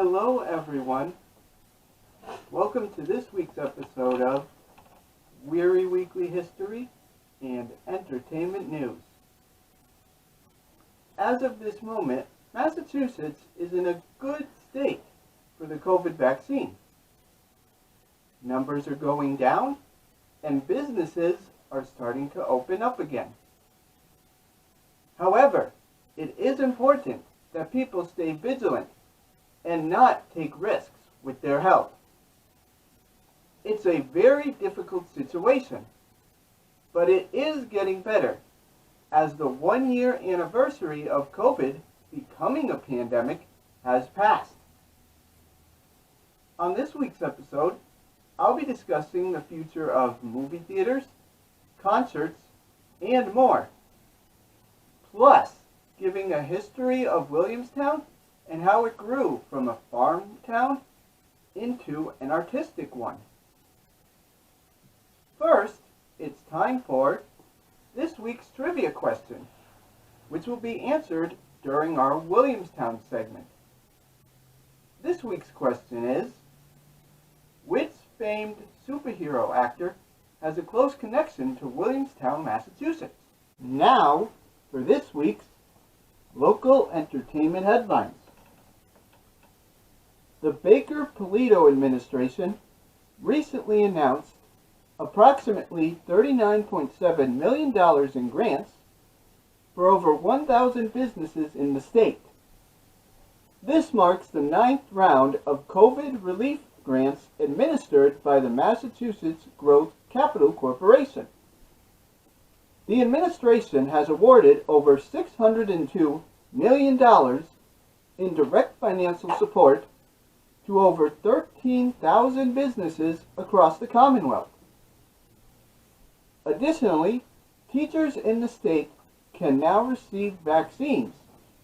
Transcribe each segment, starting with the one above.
Hello everyone. Welcome to this week's episode of Wehry Weekly History and Entertainment News. As of this moment, Massachusetts is in a good state for the COVID vaccine. Numbers are going down and businesses are starting to open up again. However, it is important that people stay vigilant and not take risks with their health. It's a very difficult situation, but it is getting better as the 1-year anniversary of COVID becoming a pandemic has passed. On this week's episode, I'll be discussing the future of movie theaters, concerts, and more. Plus, giving a history of Williamstown and how it grew from a farm town into an artistic one. First, it's time for this week's trivia question, which will be answered during our Williamstown segment. This week's question is, which famed superhero actor has a close connection to Williamstown, Massachusetts? Now, for this week's local entertainment headlines. The Baker-Polito administration recently announced approximately $39.7 million in grants for over 1,000 businesses in the state. This marks the 9th round of COVID relief grants administered by the Massachusetts Growth Capital Corporation. The administration has awarded over $602 million in direct financial support to over 13,000 businesses across the Commonwealth. Additionally, teachers in the state can now receive vaccines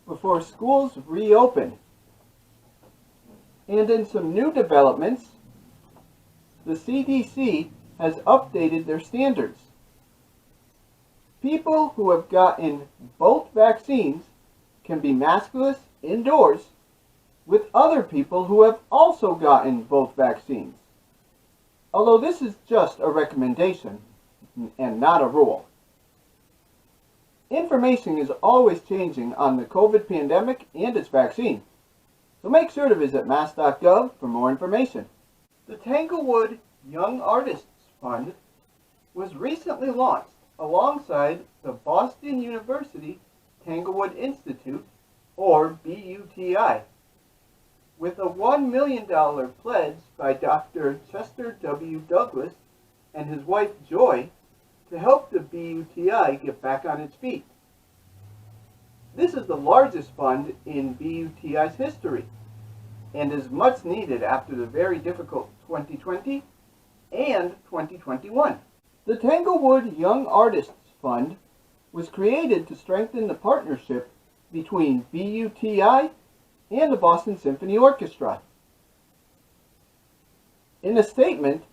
before schools reopen. And in some new developments, the CDC has updated their standards. People who have gotten both vaccines can be maskless indoors with other people who have also gotten both vaccines. Although this is just a recommendation and not a rule. Information is always changing on the COVID pandemic and its vaccine, so make sure to visit mass.gov for more information. The Tanglewood Young Artists Fund was recently launched alongside the Boston University Tanglewood Institute, or BUTI, with a $1 million pledge by Dr. Chester W. Douglas and his wife Joy to help the BUTI get back on its feet. This is the largest fund in BUTI's history and is much needed after the very difficult 2020 and 2021. The Tanglewood Young Artists Fund was created to strengthen the partnership between BUTI and the Boston Symphony Orchestra. In a statement,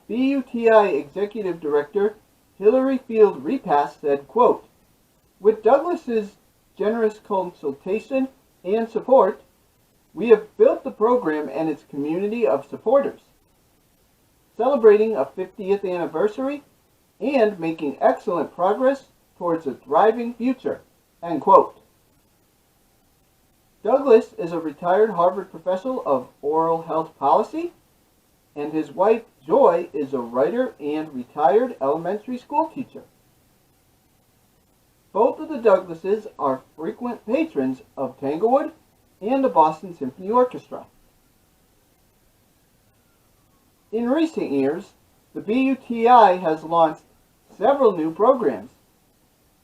BUTI Executive Director Hilary Field Repass said, quote, "With Douglas's generous consultation and support, we have built the program and its community of supporters, celebrating a 50th anniversary and making excellent progress towards a thriving future," end quote. Douglas is a retired Harvard professor of oral health policy, and his wife Joy is a writer and retired elementary school teacher. Both of the Douglases are frequent patrons of Tanglewood and the Boston Symphony Orchestra. In recent years, the BUTI has launched several new programs,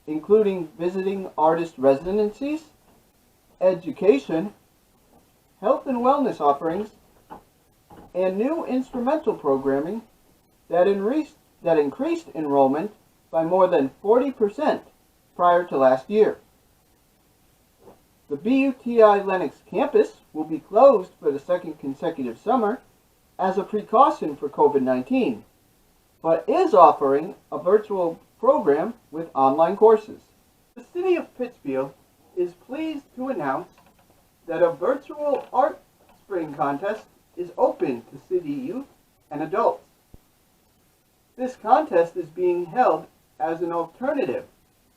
including visiting artist residencies, education, health and wellness offerings, and new instrumental programming that increased enrollment by more than 40% prior to last year. The BUTI Lenox campus will be closed for the second consecutive summer as a precaution for COVID-19, but is offering a virtual program with online courses. The city of Pittsfield is pleased to announce that a virtual art coloring contest is open to city youth and adults. This contest is being held as an alternative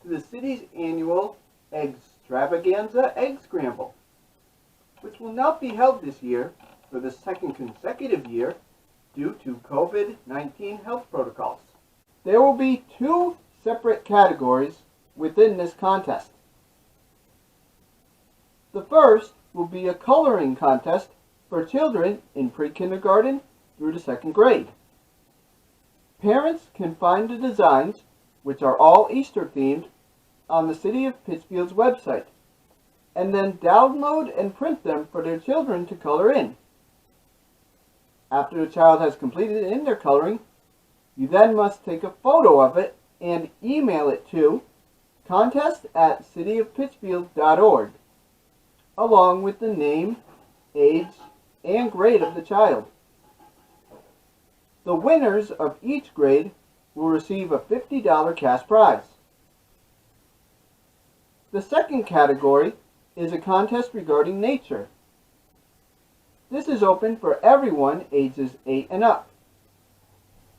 to the city's annual Extravaganza Egg Scramble, which will not be held this year for the second consecutive year due to COVID-19 health protocols. There will be two separate categories within this contest. The first will be a coloring contest for children in pre-kindergarten through the second grade. Parents can find the designs, which are all Easter themed, on the City of Pittsfield's website, and then download and print them for their children to color in. After the child has completed in their coloring, you then must take a photo of it and email it to contest@cityofpittsfield.org, along with the name, age, and grade of the child. The winners of each grade will receive a $50 cash prize. The second category is a contest regarding nature. This is open for everyone ages 8 and up.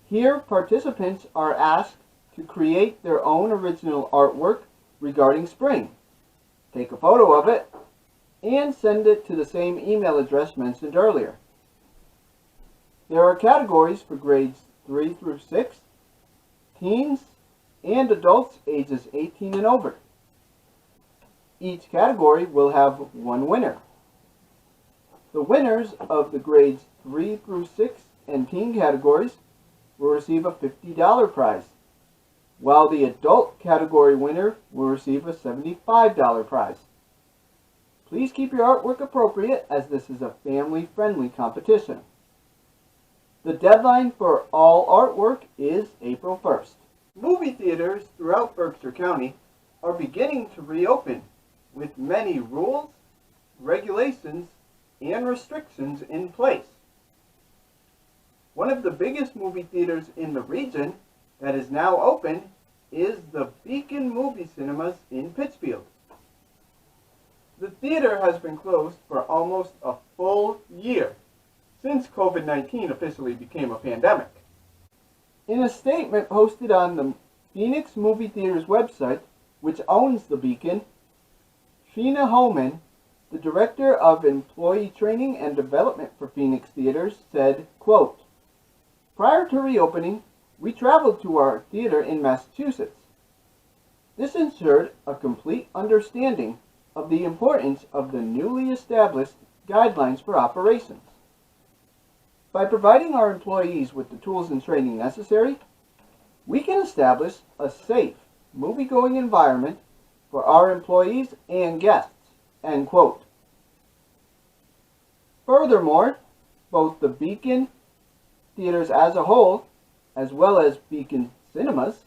Here, participants are asked to create their own original artwork regarding spring, take a photo of it, and send it to the same email address mentioned earlier. There are categories for grades 3 through 6, teens, and adults ages 18 and over. Each category will have one winner. The winners of the grades 3 through 6 and teen categories will receive a $50 prize, while the adult category winner will receive a $75 prize. Please keep your artwork appropriate, as this is a family-friendly competition. The deadline for all artwork is April 1st. Movie theaters throughout Berkshire County are beginning to reopen, with many rules, regulations, and restrictions in place. One of the biggest movie theaters in the region that is now open is the Beacon Movie Cinemas in Pittsfield. The theater has been closed for almost a full year since COVID-19 officially became a pandemic. In a statement posted on the Phoenix Movie Theater's website, which owns the Beacon, Sheena Holman, the Director of Employee Training and Development for Phoenix Theaters, said, quote, "Prior to reopening, we traveled to our theater in Massachusetts. This ensured a complete understanding of the importance of the newly established guidelines for operations. By providing our employees with the tools and training necessary, we can establish a safe, movie-going environment for our employees and guests," end quote. Furthermore, both the Beacon Theaters as a whole, as well as Beacon Cinemas,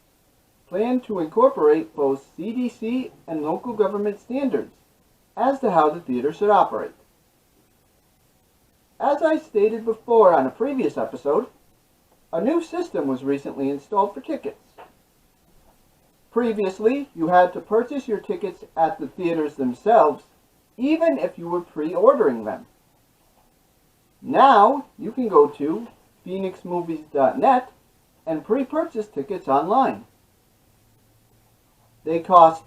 plan to incorporate both CDC and local government standards as to how the theater should operate. As I stated before on a previous episode, a new system was recently installed for tickets. Previously, you had to purchase your tickets at the theaters themselves, even if you were pre-ordering them. Now, you can go to phoenixmovies.net and pre-purchase tickets online. They cost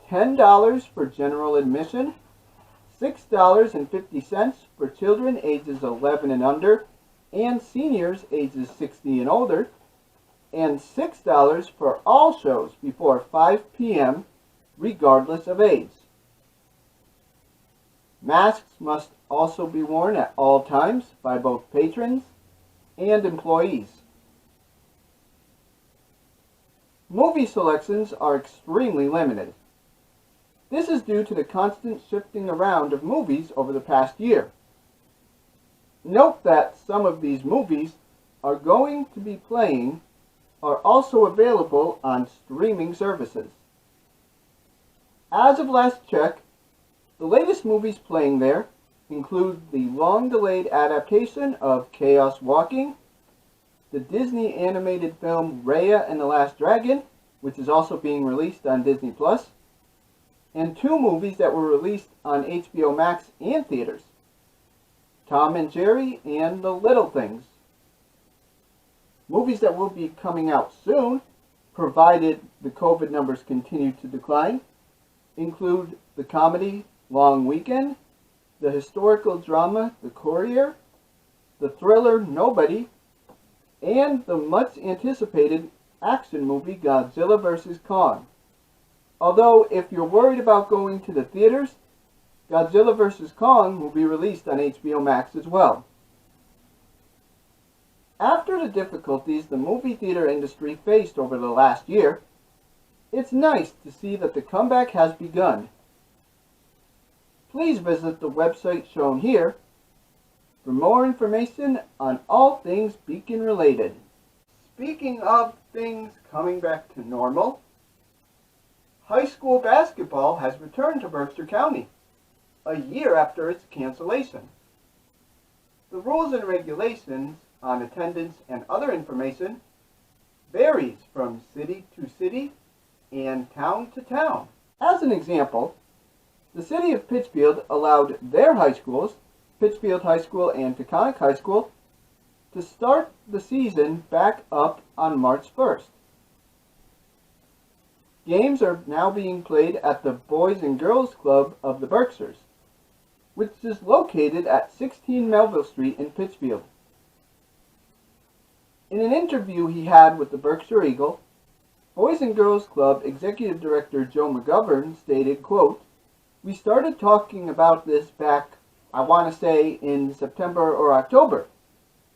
$10 for general admission, $6.50 for children ages 11 and under, and seniors ages 60 and older, and $6 for all shows before 5 p.m. regardless of age. Masks must also be worn at all times by both patrons and employees. Movie selections are extremely limited. This is due to the constant shifting around of movies over the past year. Note that some of these movies are going to be playing are also available on streaming services. As of last check, the latest movies playing there include the long-delayed adaptation of Chaos Walking, the Disney animated film Raya and the Last Dragon, which is also being released on Disney+, and two movies that were released on HBO Max and theaters, Tom and Jerry, and The Little Things. Movies that will be coming out soon, provided the COVID numbers continue to decline, include the comedy Long Weekend, the historical drama The Courier, the thriller Nobody, and the much anticipated action movie Godzilla vs. Kong. Although, if you're worried about going to the theaters, Godzilla vs. Kong will be released on HBO Max as well. After the difficulties the movie theater industry faced over the last year, it's nice to see that the comeback has begun. Please visit the website shown here for more information on all things Beacon related. Speaking of things coming back to normal, high school basketball has returned to Berkshire County a year after its cancellation. The rules and regulations on attendance and other information varies from city to city and town to town. As an example, the city of Pittsfield allowed their high schools, Pittsfield High School and Taconic High School, to start the season back up on March 1st. Games are now being played at the Boys and Girls Club of the Berkshires, which is located at 16 Melville Street in Pittsfield. In an interview he had with the Berkshire Eagle, Boys and Girls Club Executive Director Joe McGovern stated, quote, "We started talking about this back, I want to say, in September or October,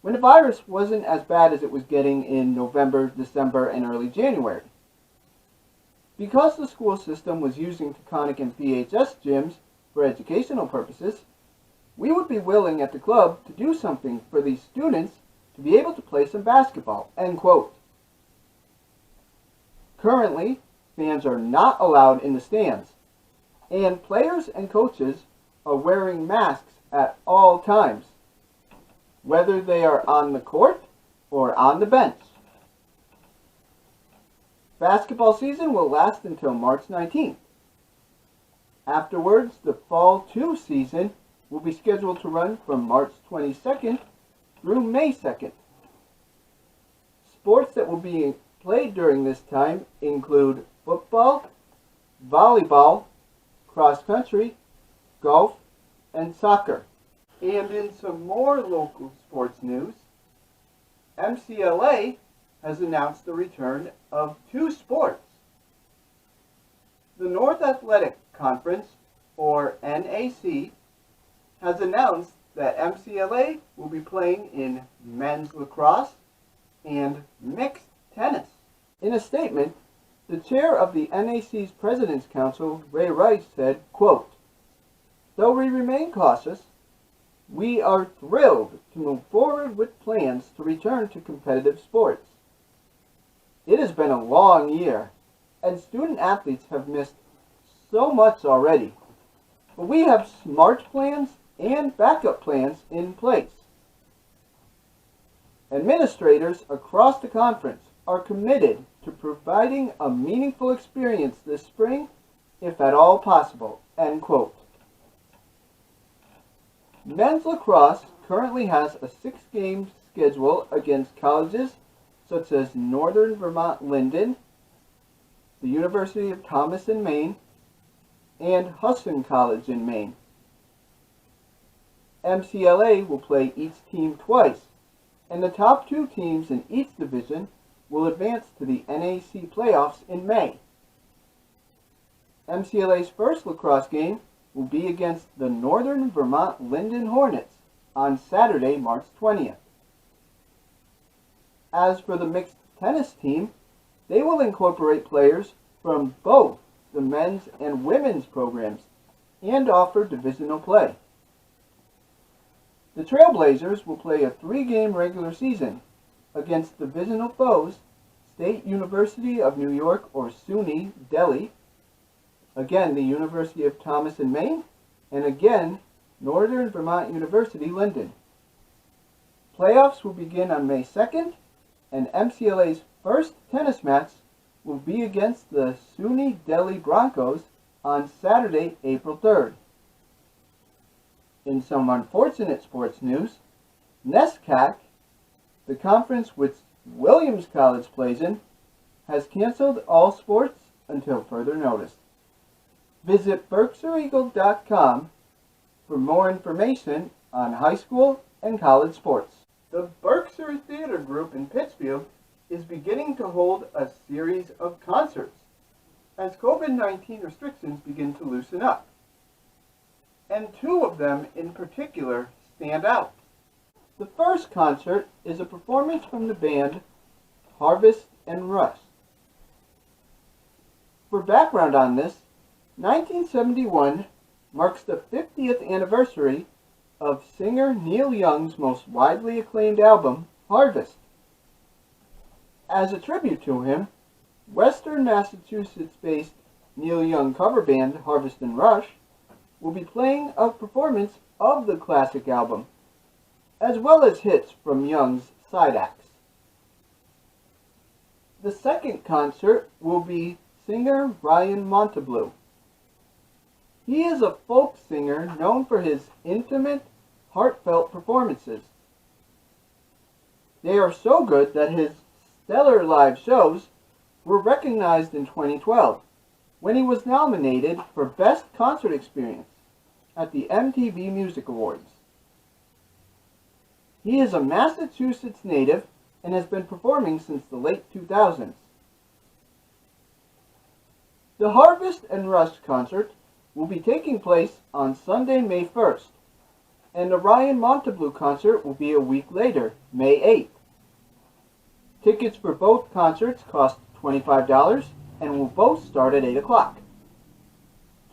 when the virus wasn't as bad as it was getting in November, December, and early January. Because the school system was using Taconic and PHS gyms for educational purposes, we would be willing at the club to do something for these students to be able to play some basketball," end quote. Currently, fans are not allowed in the stands, and players and coaches are wearing masks at all times, whether they are on the court or on the bench. Basketball season will last until March 19th. Afterwards, the Fall 2 season will be scheduled to run from March 22nd through May 2nd. Sports that will be played during this time include football, volleyball, cross country, golf, and soccer. And in some more local sports news, MCLA has announced the return of two sports. The North Athletic Conference, or NAC, has announced that MCLA will be playing in men's lacrosse and mixed tennis. In a statement, the chair of the NAC's President's Council, Wehry, said, quote, "Though we remain cautious, we are thrilled to move forward with plans to return to competitive sports. It has been a long year, and student athletes have missed so much already. But we have smart plans and backup plans in place. Administrators across the conference are committed to providing a meaningful experience this spring, if at all possible," end quote. Men's lacrosse currently has a 6-game schedule against colleges such as Northern Vermont Linden, the University of Thomas in Maine, and Husson College in Maine. MCLA will play each team twice, and the top 2 teams in each division will advance to the NAC playoffs in May. MCLA's first lacrosse game will be against the Northern Vermont Linden Hornets on Saturday, March 20th. As for the mixed tennis team, they will incorporate players from both the men's and women's programs and offer divisional play. The Trailblazers will play a 3-game regular season against divisional foes State University of New York or SUNY Delhi, again the University of Thomas in Maine, and again Northern Vermont University Linden. Playoffs will begin on May 2nd, and MCLA's first tennis match will be against the SUNY Delhi Broncos on Saturday, April 3rd. In some unfortunate sports news, NESCAC, the conference which Williams College plays in, has canceled all sports until further notice. Visit BerkshirEagle.com for more information on high school and college sports. The Berkshire Theater Group in Pittsfield is beginning to hold a series of concerts as COVID-19 restrictions begin to loosen up. And two of them in particular stand out. The first concert is a performance from the band Harvest and Rush. For background on this, 1971 marks the 50th anniversary of singer Neil Young's most widely acclaimed album, Harvest. As a tribute to him, Western Massachusetts-based Neil Young cover band Harvest and Rush will be playing a performance of the classic album, as well as hits from Young's side acts. The second concert will be singer Ryan Monteblue. He is a folk singer known for his intimate, heartfelt performances. They are so good that his stellar live shows were recognized in 2012 when he was nominated for Best Concert Experience at the MTV Music Awards. He is a Massachusetts native and has been performing since the late 2000s. The Harvest and Rush concert will be taking place on Sunday, May 1st, and the Ryan Monteblue concert will be a week later, May 8th. Tickets for both concerts cost $25 and will both start at 8 o'clock.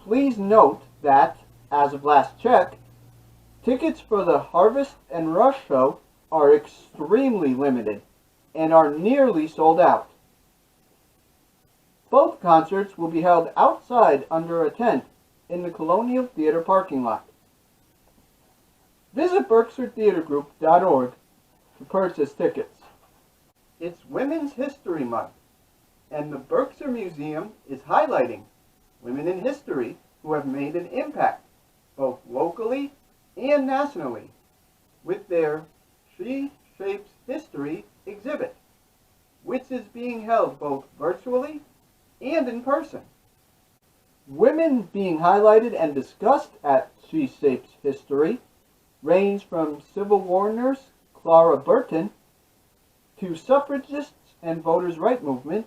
Please note that, as of last check, tickets for the Harvest and Rush show are extremely limited and are nearly sold out. Both concerts will be held outside under a tent in the Colonial Theater parking lot. Visit BerkshireTheaterGroup.org to purchase tickets. It's Women's History Month, and the Berkshire Museum is highlighting women in history who have made an impact, both locally and nationally, with their She Shapes History exhibit, which is being held both virtually and in person. Women being highlighted and discussed at She Shapes History range from Civil War nurse Clara Burton to suffragists and voters' rights movement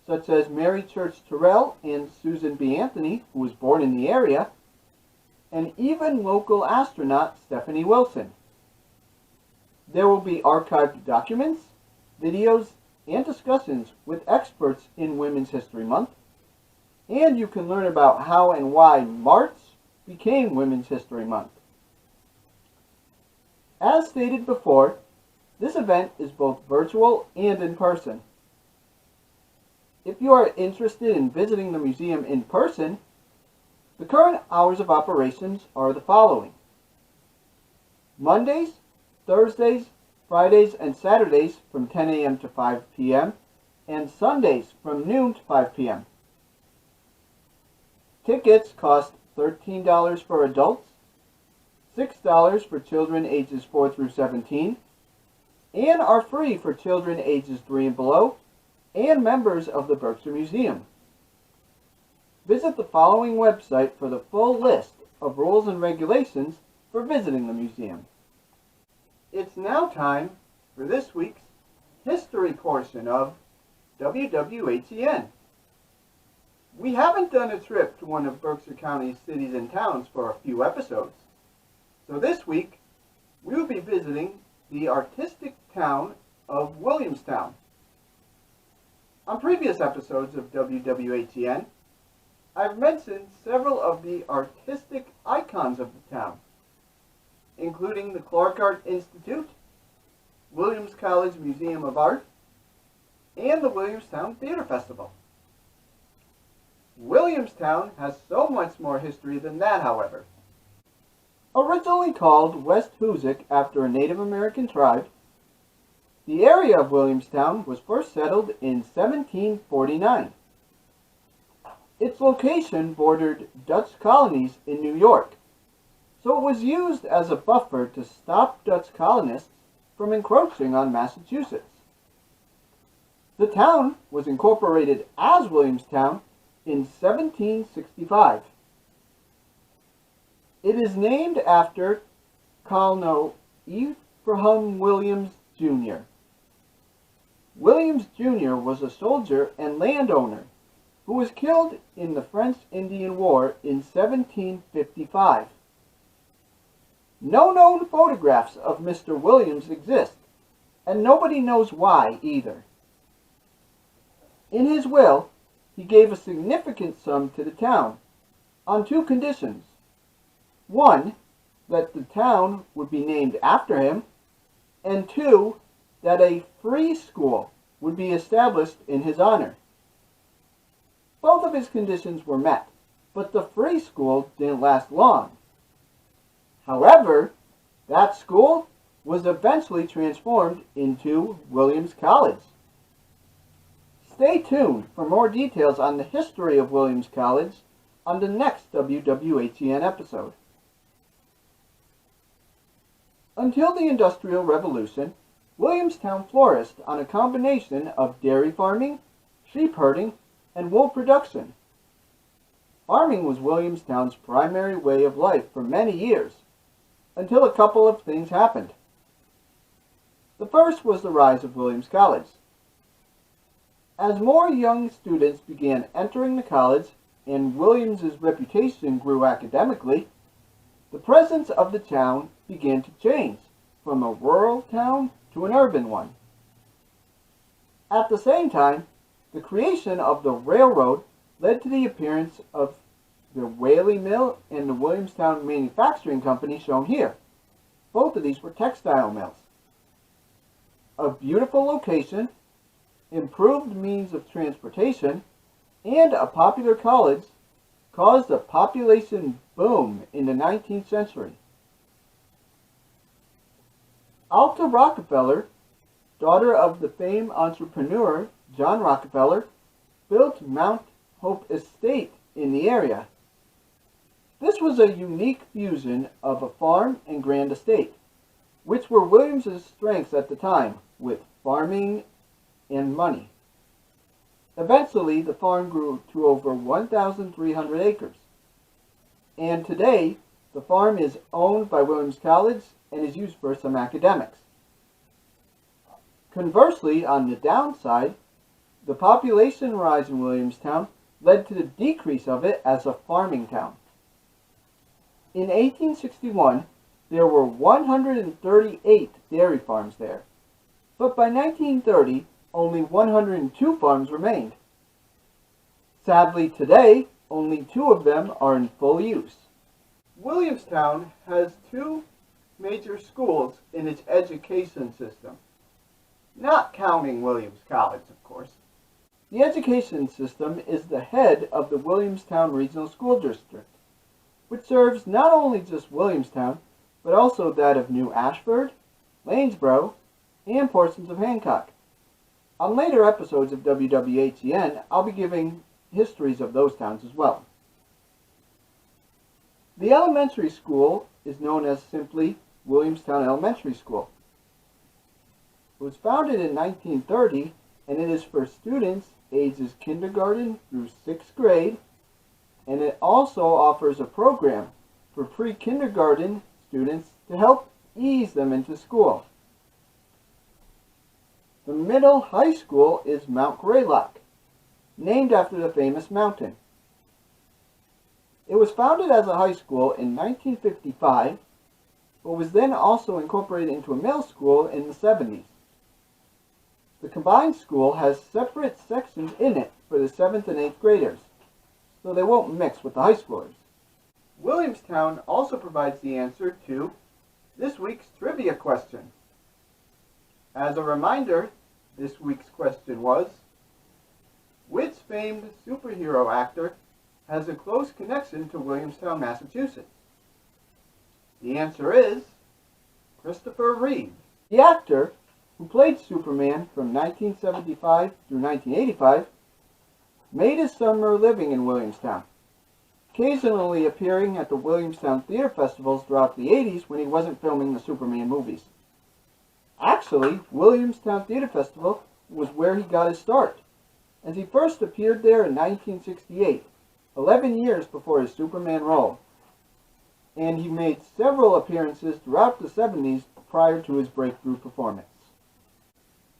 such as Mary Church Terrell and Susan B. Anthony, who was born in the area, and even local astronaut Stephanie Wilson. There will be archived documents, videos, and discussions with experts in Women's History Month, and you can learn about how and why March became Women's History Month. As stated before, this event is both virtual and in person. If you are interested in visiting the museum in person, the current hours of operations are the following: Mondays, Thursdays, Fridays, and Saturdays from 10 a.m. to 5 p.m., and Sundays from noon to 5 p.m. Tickets cost $13 for adults, $6 for children ages 4 through 17, and are free for children ages 3 and below, and members of the Berkshire Museum. Visit the following website for the full list of rules and regulations for visiting the museum. It's now time for this week's history portion of WWHEN. We haven't done a trip to one of Berkshire County's cities and towns for a few episodes, so this week we will be visiting the artistic town of Williamstown. On previous episodes of WWHEN, I've mentioned several of the artistic icons of the town, including the Clark Art Institute, Williams College Museum of Art, and the Williamstown Theater Festival. Williamstown has so much more history than that, however. Originally called West Hoosick after a Native American tribe, the area of Williamstown was first settled in 1749. Its location bordered Dutch colonies in New York, so it was used as a buffer to stop Dutch colonists from encroaching on Massachusetts. The town was incorporated as Williamstown in 1765. It is named after Colonel Ephraim Williams, Jr. Williams, Jr. was a soldier and landowner who was killed in the French-Indian War in 1755. No known photographs of Mr. Williams exist, and nobody knows why either. In his will, he gave a significant sum to the town on two conditions. One, that the town would be named after him, and two, that a free school would be established in his honor. Both of his conditions were met, but the free school didn't last long. However, that school was eventually transformed into Williams College. Stay tuned for more details on the history of Williams College on the next WWHEN episode. Until the Industrial Revolution, Williamstown flourished on a combination of dairy farming, sheep herding, and wool production. Farming was Williamstown's primary way of life for many years, until a couple of things happened. The first was the rise of Williams College. As more young students began entering the college and Williams's reputation grew academically, the presence of the town began to change from a rural town to an urban one. At the same time, the creation of the railroad led to the appearance of the Wehry Mill and the Williamstown Manufacturing Company shown here. Both of these were textile mills. A beautiful location, improved means of transportation, and a popular college caused a population boom in the 19th century. Alta Rockefeller, daughter of the famed entrepreneur John Rockefeller, built Mount Hope Estate in the area. This was a unique fusion of a farm and grand estate, which were Williams's strengths at the time, with farming and money. Eventually, the farm grew to over 1,300 acres, and today the farm is owned by Williams College and is used for some academics. Conversely, on the downside, the population rise in Williamstown led to the decrease of it as a farming town. In 1861, there were 138 dairy farms there, but by 1930, only 102 farms remained. Sadly, today, only 2 of them are in full use. Williamstown has 2 major schools in its education system, not counting Williams College, of course. The education system is the head of the Williamstown Regional School District, which serves not only just Williamstown, but also that of New Ashford, Lanesboro, and portions of Hancock. On later episodes of WWHEN, I'll be giving histories of those towns as well. The elementary school is known as simply Williamstown Elementary School. It was founded in 1930, and it is for students ages kindergarten through 6th grade, and it also offers a program for pre-kindergarten students to help ease them into school. The middle high school is Mount Greylock, named after the famous mountain. It was founded as a high school in 1955, but was then also incorporated into a middle school in the 70s. The combined school has separate sections in it for the 7th and 8th graders, so they won't mix with the high schoolers. Williamstown also provides the answer to this week's trivia question. As a reminder, this week's question was, which famed superhero actor has a close connection to Williamstown, Massachusetts? The answer is Christopher Reeve. The actor, who played Superman from 1975 through 1985, made his summer living in Williamstown. occasionally appearing at the Williamstown theater festivals throughout the 80s when he wasn't filming the Superman movies. Actually, Williamstown Theater Festival was where he got his start, as he first appeared there in 1968, 11 years before his Superman role, and he made several appearances throughout the 70s prior to his breakthrough performance.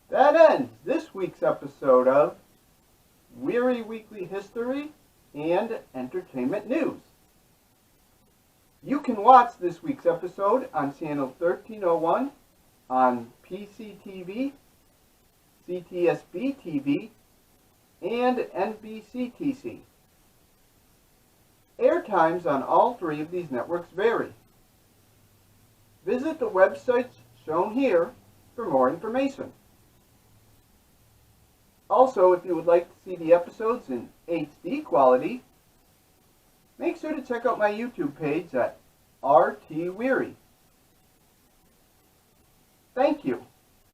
That ends this week's episode of Wehry Weekly History and Entertainment News. You can watch this week's episode on channel 1301 on PCTV, CTSB TV, and NBCTC. Airtimes on all three of these networks vary. Visit the websites shown here for more information. Also, if you would like to see the episodes in HD quality, make sure to check out my YouTube page at RT Wehry. Thank you.